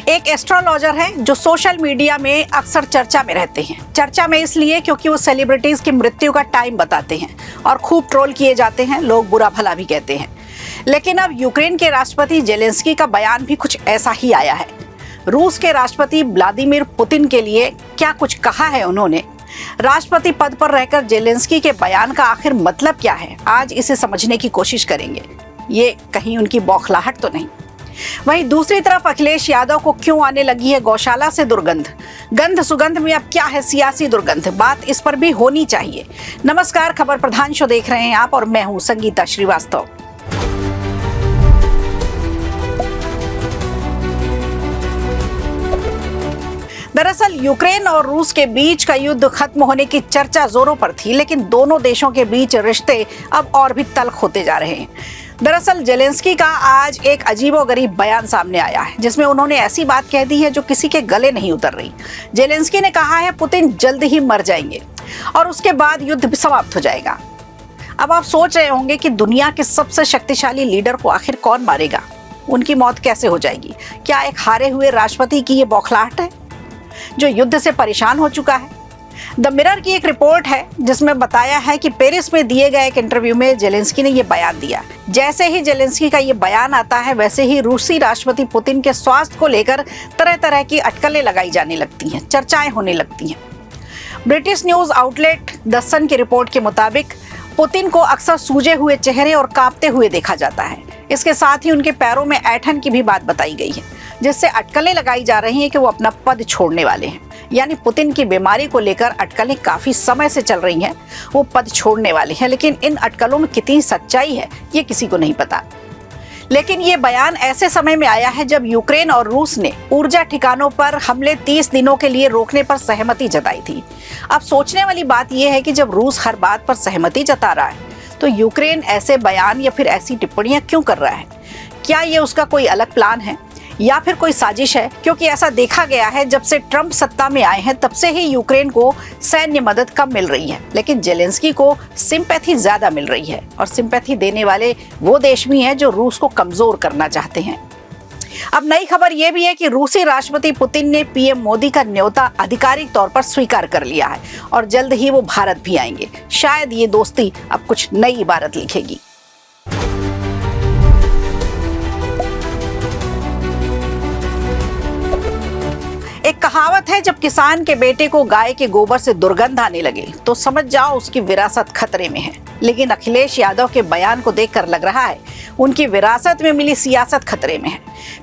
एक एस्ट्रोलॉजर हैं जो सोशल मीडिया में अक्सर चर्चा में रहते हैं। चर्चा में इसलिए क्योंकि वो सेलिब्रिटीज की मृत्यु का टाइम बताते हैं और खूब ट्रोल किए जाते हैं, लोग बुरा भला भी कहते हैं। लेकिन अब यूक्रेन के राष्ट्रपति जेलेंस्की का बयान भी कुछ ऐसा ही आया है। रूस के राष्ट्रपति व्लादिमीर पुतिन के लिए क्या कुछ कहा है उन्होंने, राष्ट्रपति पद पर रहकर जेलेंस्की के बयान का आखिर मतलब क्या है, आज इसे समझने की कोशिश करेंगे। ये कहीं उनकी बौखलाहट तो नहीं। वहीं दूसरी तरफ अखिलेश यादव को क्यों आने लगी है गौशाला से दुर्गंध, गंध सुगंध में अब क्या है सियासी दुर्गंध, बात इस पर भी होनी चाहिए। नमस्कार, खबर प्रधान शो देख रहे हैं आप और मैं हूं संगीता श्रीवास्तव। दरअसल यूक्रेन और रूस के बीच का युद्ध खत्म होने की चर्चा जोरों पर थी, लेकिन दोनों देशों के बीच रिश्ते अब और भी तल्ख होते जा रहे हैं। दरअसल जेलेंस्की का आज एक अजीबोगरीब बयान सामने आया है, जिसमें उन्होंने ऐसी बात कह दी है जो किसी के गले नहीं उतर रही। जेलेंस्की ने कहा है पुतिन जल्द ही मर जाएंगे और उसके बाद युद्ध भी समाप्त हो जाएगा। अब आप सोच रहे होंगे कि दुनिया के सबसे शक्तिशाली लीडर को आखिर कौन मारेगा, उनकी मौत कैसे हो जाएगी। क्या एक हारे हुए राष्ट्रपति की ये बौखलाहट है जो युद्ध से परेशान हो चुका है? द मिरर की एक रिपोर्ट है जिसमें बताया है कि पेरिस में दिए गए एक इंटरव्यू में जेलेंस्की ने ये बयान दिया। जैसे ही जेलेंस्की का ये बयान आता है, वैसे ही रूसी राष्ट्रपति पुतिन के स्वास्थ्य को लेकर तरह तरह की अटकलें लगाई जाने लगती हैं, चर्चाएं होने लगती हैं। ब्रिटिश न्यूज आउटलेट द सन की रिपोर्ट के मुताबिक पुतिन को अक्सर सूजे हुए चेहरे और कांपते हुए देखा जाता है। इसके साथ ही उनके पैरों में ऐंठन की भी बात बताई गई है, जिससे अटकलें लगाई जा रही हैं कि वो अपना पद छोड़ने वाले हैं। यानी पुतिन की बीमारी को लेकर अटकलें काफी समय से चल रही हैं, वो पद छोड़ने वाले हैं। लेकिन इन अटकलों में कितनी सच्चाई है ये किसी को नहीं पता। लेकिन ये बयान ऐसे समय में आया है जब यूक्रेन और रूस ने ऊर्जा ठिकानों पर हमले 30 दिनों के लिए रोकने पर सहमति जताई थी। अब सोचने वाली बात यह है कि जब रूस हर बात पर सहमति जता रहा है, तो यूक्रेन ऐसे बयान या फिर ऐसी टिप्पणियां क्यों कर रहा है? क्या ये उसका कोई अलग प्लान है या फिर कोई साजिश है? क्योंकि ऐसा देखा गया है जब से ट्रंप सत्ता में आए हैं तब से ही यूक्रेन को सैन्य मदद कम मिल रही है, लेकिन जेलेंस्की को सिंपैथी ज्यादा मिल रही है। और सिंपैथी देने वाले वो देश भी हैं जो रूस को कमजोर करना चाहते हैं। अब नई खबर यह भी है कि रूसी राष्ट्रपति पुतिन ने पीएम मोदी का न्योता आधिकारिक तौर पर स्वीकार कर लिया है और जल्द ही वो भारत भी आएंगे। शायद ये दोस्ती अब कुछ नई इबारत लिखेगी। एक कहावत है, जब किसान के बेटे को गाय के गोबर से दुर्गंध आने लगे तो समझ जाओ उसकी विरासत खतरे में है। लेकिन अखिलेश यादव के बयान को देखकर लग रहा है उनकी विरासत में मिली सियासत खतरे में है।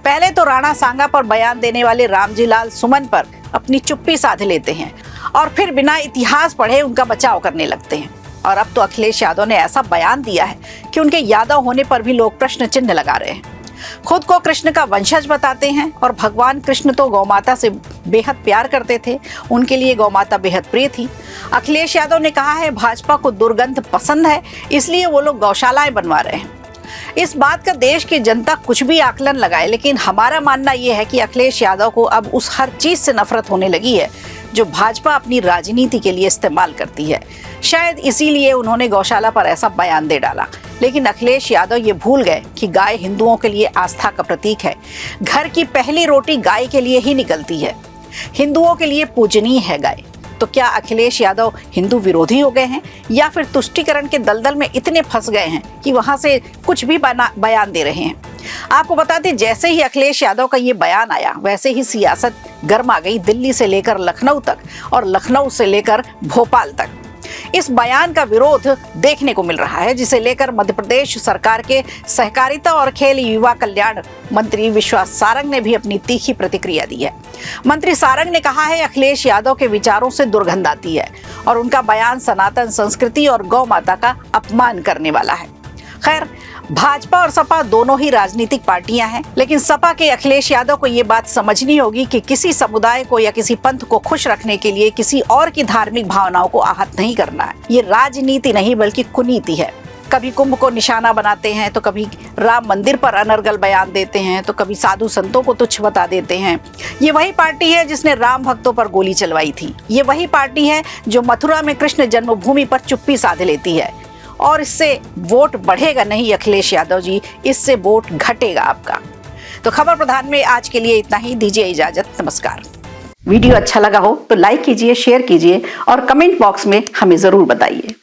पहले तो राणा सांगा पर बयान देने वाले रामजी लाल सुमन पर अपनी चुप्पी साध लेते हैं और फिर बिना इतिहास पढ़े उनका बचाव करने लगते हैं। और अब तो अखिलेश यादव ने ऐसा बयान दिया है कि उनके यादव होने पर भी लोग प्रश्न चिन्ह लगा रहे हैं। खुद को कृष्ण का वंशज बताते हैं और भगवान कृष्ण तो गौमाता से बेहद प्यार करते थे, उनके लिए गौमाता बेहद प्रिय थी। अखिलेश यादव ने कहा है भाजपा को दुर्गंध पसंद है, इसलिए वो लोग गौशालाएं बनवा रहे हैं। इस बात का देश की जनता कुछ भी आकलन लगाए, लेकिन हमारा मानना यह है कि अखिलेश यादव को अब उस हर चीज से नफरत होने लगी है जो भाजपा अपनी राजनीति के लिए इस्तेमाल करती है। शायद इसीलिए उन्होंने गौशाला पर ऐसा बयान दे डाला। लेकिन अखिलेश यादव ये भूल गए कि गाय हिंदुओं के लिए आस्था का प्रतीक है। घर की पहली रोटी गाय के लिए ही निकलती है, हिंदुओं के लिए पूजनीय है गाय। तो क्या अखिलेश यादव हिंदू विरोधी हो गए हैं या फिर तुष्टीकरण के दलदल में इतने फंस गए हैं कि वहां से कुछ भी बयान दे रहे हैं? आपको बता दें, जैसे ही अखिलेश यादव का ये बयान आया वैसे ही सियासत गर्मा गई, दिल्ली से लेकर लखनऊ तक और लखनऊ से लेकर भोपाल तक। इस बयान का विरोध देखने को मिल रहा है, जिसे लेकर मध्य प्रदेश सरकार के सहकारिता और खेल युवा कल्याण मंत्री विश्वास सारंग ने भी अपनी तीखी प्रतिक्रिया दी है। मंत्री सारंग ने कहा है अखिलेश यादव के विचारों से दुर्गंध आती है और उनका बयान सनातन संस्कृति और गौ माता का अपमान करने वाला है। खैर, भाजपा और सपा दोनों ही राजनीतिक पार्टियां हैं, लेकिन सपा के अखिलेश यादव को ये बात समझनी होगी कि किसी समुदाय को या किसी पंथ को खुश रखने के लिए किसी और की धार्मिक भावनाओं को आहत नहीं करना है। ये राजनीति नहीं बल्कि कुनीति है। कभी कुंभ को निशाना बनाते हैं, तो कभी राम मंदिर पर अनर्गल बयान देते हैं, तो कभी साधु संतों को तुच्छ बता देते हैं। ये वही पार्टी है जिसने राम भक्तों पर गोली चलवाई थी। ये वही पार्टी है जो मथुरा में कृष्ण जन्मभूमि पर चुप्पी साध लेती है। और इससे वोट बढ़ेगा नहीं अखिलेश यादव जी, इससे वोट घटेगा आपका। तो खबर प्रधान में आज के लिए इतना ही। दीजिए इजाजत, नमस्कार। वीडियो अच्छा लगा हो तो लाइक कीजिए, शेयर कीजिए और कमेंट बॉक्स में हमें जरूर बताइए।